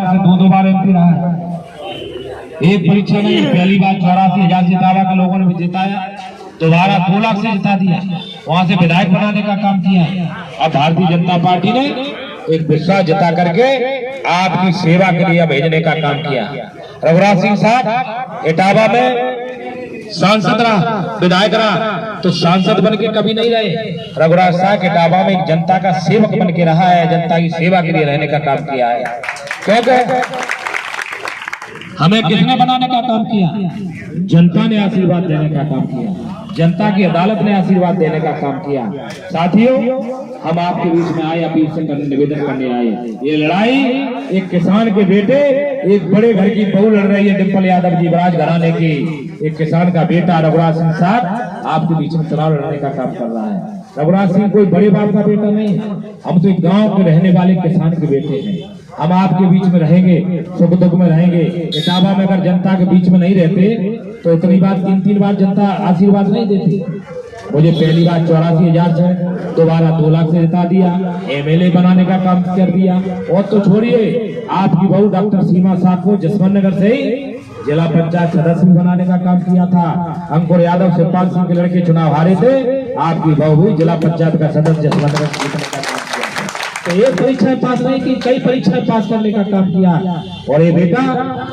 से दो बार एमपी रहा है। एक परीक्षा में पहली बार 84,000 से इटावा के लोगों ने भी जिताया, दोबारा 2 लाख से जिता दिया, वहां से विधायक बनाने का काम किया। अब भारतीय जनता पार्टी ने एक विश्वास जता करके आपकी सेवा के लिए भेजने का काम किया। रघुराज सिंह साहब इटावा में सांसद रहा, विधायक रहा, तो सांसद बन के कभी नहीं रहे। रघुराज साहब इटावा में एक जनता का सेवक बन के रहा है, जनता की सेवा के लिए रहने का काम किया है। क्योंकि हमें किसने बनाने का काम किया? जनता ने आशीर्वाद देने का काम किया, जनता की अदालत ने आशीर्वाद देने का काम किया। साथियों, हम आपके बीच में आए, अपील से निवेदन करने आए। ये लड़ाई एक किसान के बेटे, एक बड़े घर की बहू लड़ रही है, डिंपल यादव जी बराज घराने की। एक किसान का बेटा रघुराज सिंह साहब आपके बीच में चुनाव लड़ने का काम कर रहा है। रघुराज सिंह कोई बड़े बाप का बेटा नहीं, हम तो एक गाँव के रहने वाले किसान के बेटे हैं। हम आपके बीच में रहेंगे, सुख दुख में रहेंगे। इटावा में अगर जनता के बीच में नहीं रहते तो इतनी बार 3 बार जनता आशीर्वाद नहीं देती। मुझे पहली बार 84,000 से, दोबारा 2 लाख से जिता दिया, एमएलए बनाने का काम कर दिया। और तो छोड़िए, आपकी बहू डॉक्टर सीमा साहब को जसवंत नगर से ही जिला पंचायत सदस्य बनाने का काम किया था। अंकुर यादव शिवपाल सिंह के लड़के चुनाव हारे थे, आपकी बहू हुई जिला पंचायत का सदस्य जसवंत नगर जीतने का काम किया। तो एक परीक्षाएं पास नहीं की, कई परीक्षाएं पास करने का काम किया। और ये बेटा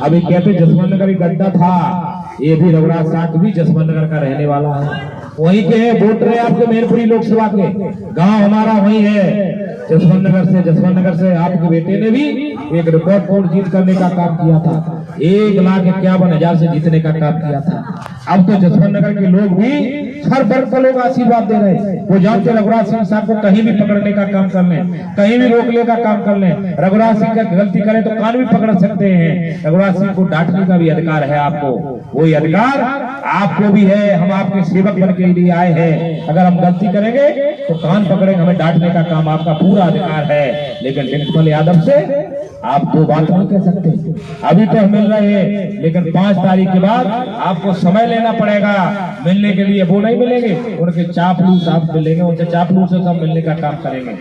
अभी कहते जसवंत नगर गड्ढा था, ये भी रघुराज साहब भी जसवंत नगर का रहने वाला है, वहीं के है। वोट रहे आपके मैनपुरी लोकसभा के, गांव हमारा वहीं है, जसवंत नगर से आपके बेटे ने भी एक रिकॉर्ड तोड़ जीत करने का काम किया था। 1,51,000 से जीतने का काम किया था। अब तो जसवंत नगर के लोग भी हर वर्ग के लोग आशीर्वाद दे रहे हैं। वो जानते रघुराज सिंह साहब को कहीं भी पकड़ने का काम कर लें, कहीं भी रोकने का काम कर लें। रघुराज सिंह का गलती करें तो कान भी पकड़ सकते हैं। रघुराज सिंह को डांटने का भी अधिकार है आपको, वही अधिकार आपको भी है। हम आपके सेवक बन के लिए आए हैं। अगर हम गलती करेंगे तो कान पकड़ेंगे, हमें डांटने का काम आपका पूरा अधिकार है। लेकिन डिंपल यादव से आप 2 बात नहीं कह सकते। अभी तो हम मिल रहे हैं, लेकिन 5 तारीख के बाद आपको समय लेना पड़ेगा मिलने के लिए। वो नहीं मिलेंगे, उनके चापलूस आप मिलेंगे, उनसे चापलूस से सब मिलने का काम करेंगे।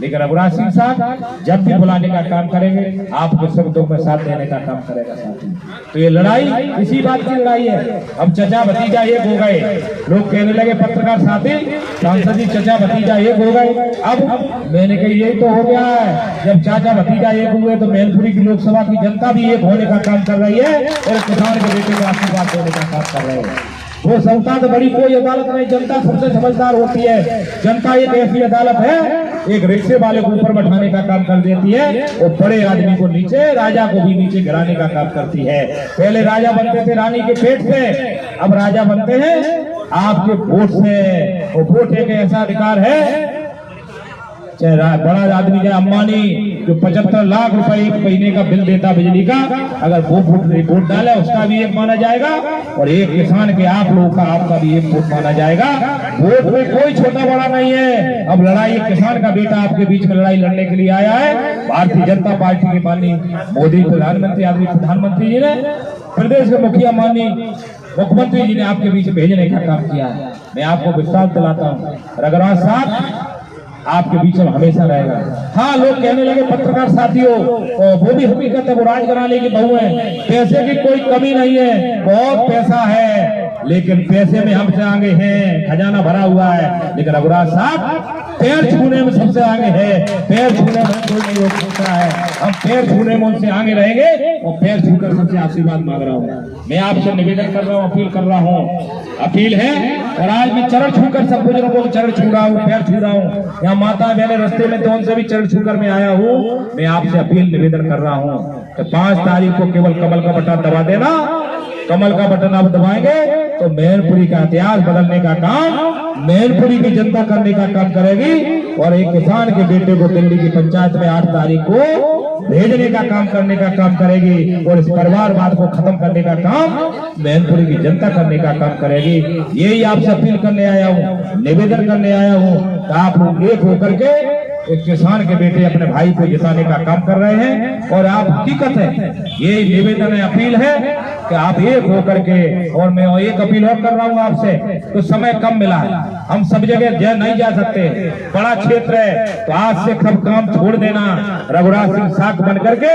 लेकिन रघुराज सिंह साहब जब भी बुलाने का काम करेंगे, आपको सुख दुख में साथ देने का काम करेगा साथी। तो ये लड़ाई इसी बात की लड़ाई है। अब चचा भतीजा एक हो गए, लोग कहने लगे पत्रकार साथी सांसद जी चचा भतीजा एक हो गए। अब मैंने कही यही तो हो गया है, जब चाचा भतीजा एक हुए तो मैनपुरी की लोकसभा की जनता भी एक होने का काम कर रही है और किसान के बेटे को आशीर्वाद देने का काम कर रहे हैं। वो संस्था तो बड़ी कोई अदालत नहीं, जनता सबसे समझदार होती है। जनता एक ऐसी अदालत है, एक रिक्शे वाले को ऊपर बैठाने का काम कर देती है और बड़े आदमी को नीचे, राजा को भी नीचे गिराने का काम करती है। पहले राजा बनते थे रानी के पेट से, अब राजा बनते हैं आपके वोट से। और वोट एक ऐसा अधिकार है, चाहे बड़ा आदमी चाहे अंबानी जो 75 लाख रुपए एक महीने का बिल देता बिजली का, अगर वो वोट डाले उसका भी एक माना जाएगा। और एक किसान के आप लोगों का आपका भी एक वोट माना जाएगा। वोट में कोई छोटा बड़ा नहीं है। अब लड़ाई एक किसान का बेटा आपके बीच में लड़ाई लड़ने के लिए आया है। भारतीय जनता पार्टी के माननीय मोदी प्रधानमंत्री आदमी प्रधानमंत्री जी ने, प्रदेश के मुखिया माननीय मुख्यमंत्री जी ने आपके बीच भेजने का काम किया है। मैं आपको विश्वास दिलाता हूँ रघुराज साहब आपके बीच में हमेशा रहेगा। हाँ, लोग कहने लगे पत्रकार साथियों, वो भी हकीकत है, वो राजघराने की बहू है, पैसे की कोई कमी नहीं है, बहुत पैसा है, लेकिन पैसे में हमसे आगे हैं, खजाना भरा हुआ है। लेकिन रघुराज साहब पैर छूने में सबसे आगे है, पैर छूने में कोई नहीं रोक सकता है। हम पैर छूने में उनसे आगे रहेंगे और पैर छूकर सबसे आशीर्वाद मांग रहा हूँ। मैं आपसे निवेदन कर रहा हूँ, अपील कर रहा हूँ, अपील है। और आज मैं चरण छूकर सब बुजुर्गों को चरण छू रहा हूँ, पैर छू रहा हूँ। यहाँ माता बहने रास्ते में तो उनसे भी चरण छूकर मैं आया हूँ। मैं आपसे अपील निवेदन कर रहा हूँ कि 5 तारीख को केवल कमल का बटन दबा देना। कमल का बटन आप दबाएंगे तो मैनपुरी का इतिहास बदलने का काम मैनपुरी की जनता करने का काम करेगी। और एक किसान के बेटे को दिल्ली की पंचायत में 8 तारीख को भेजने का काम करने का काम करेगी। और इस परिवारवाद को खत्म करने का काम मैनपुरी की जनता करने का काम करेगी। यही आपसे अपील करने आया हूँ, निवेदन करने आया हूँ कि आप लोग एक होकर के एक किसान के बेटे अपने भाई को जिताने का काम कर रहे हैं। और आप हकीकत है, ये निवेदन है, अपील है कि आप एक होकर के, और मैं एक अपील और कर रहा हूँ आपसे, तो समय कम मिला है, हम सब जगह नहीं जा सकते, बड़ा क्षेत्र है, तो आज से सब काम छोड़ देना, रघुराज सिंह साख बन करके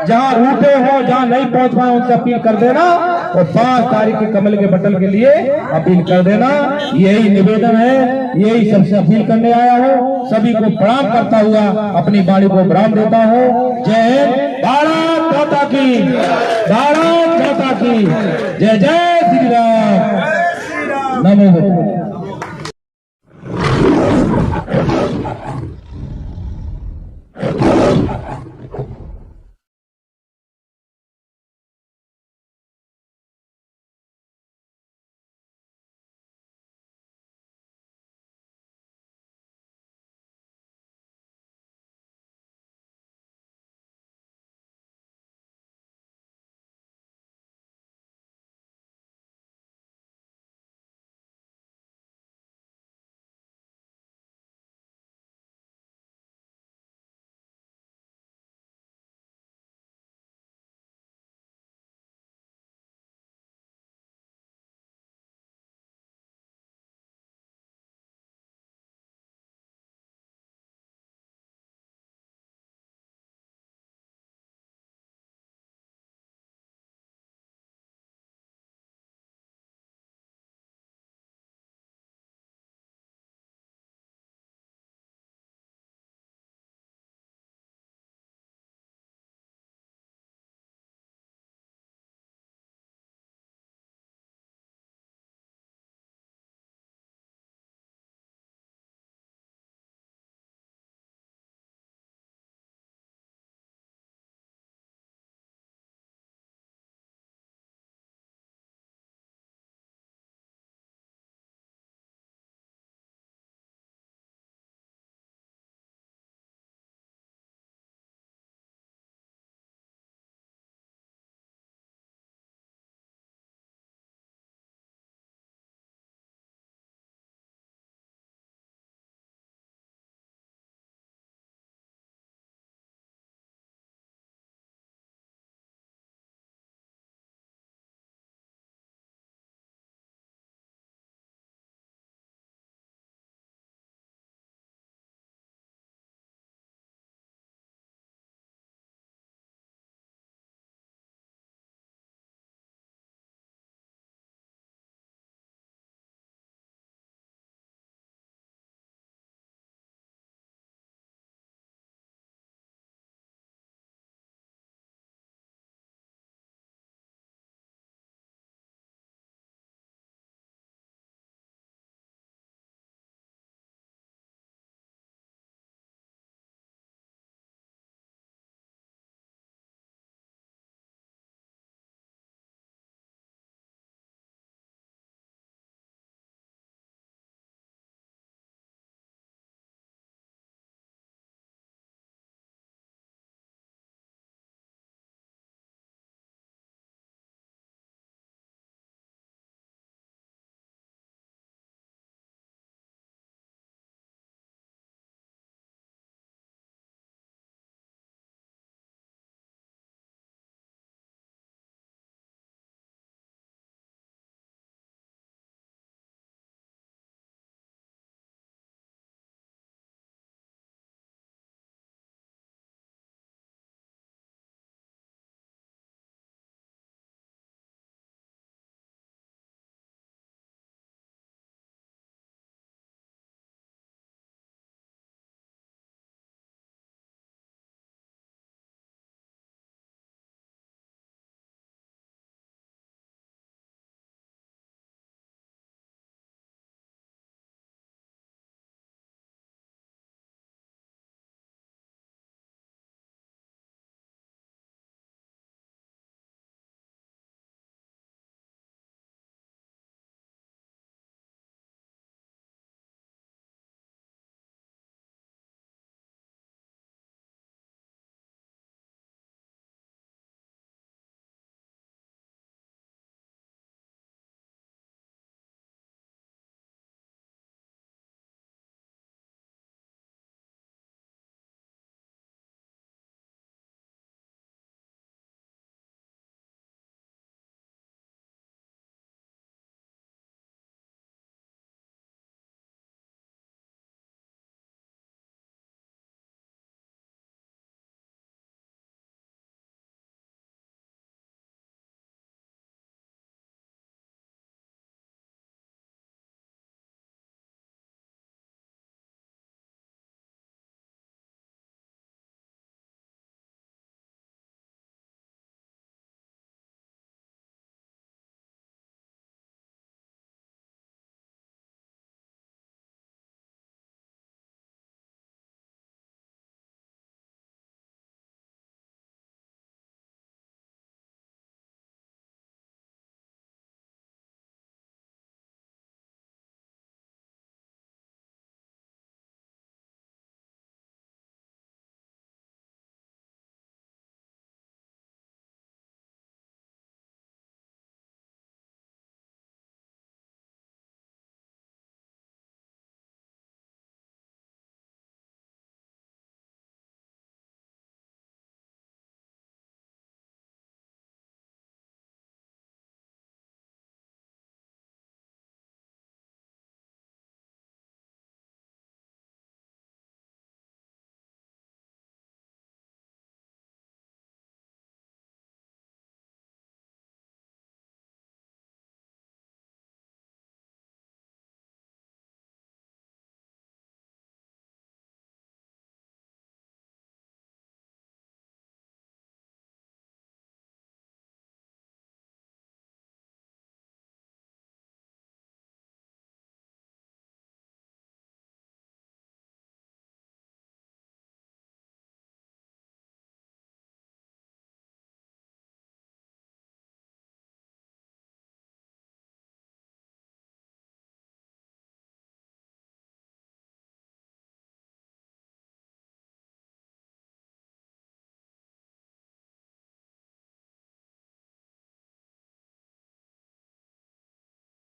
जहाँ रूटे हो, जहाँ नहीं पहुंच पाए उनसे अपील कर देना, और 5 तारीख के कमल के बटन के लिए अपील कर देना। यही निवेदन है, यही सबसे अपील करने आया हो। सभी को प्रणाम करता हुआ अपनी वाणी को विराम देता हूँ। जय हिंद, भारत माता की, भारत माता की जय। जय श्री राम। नमो।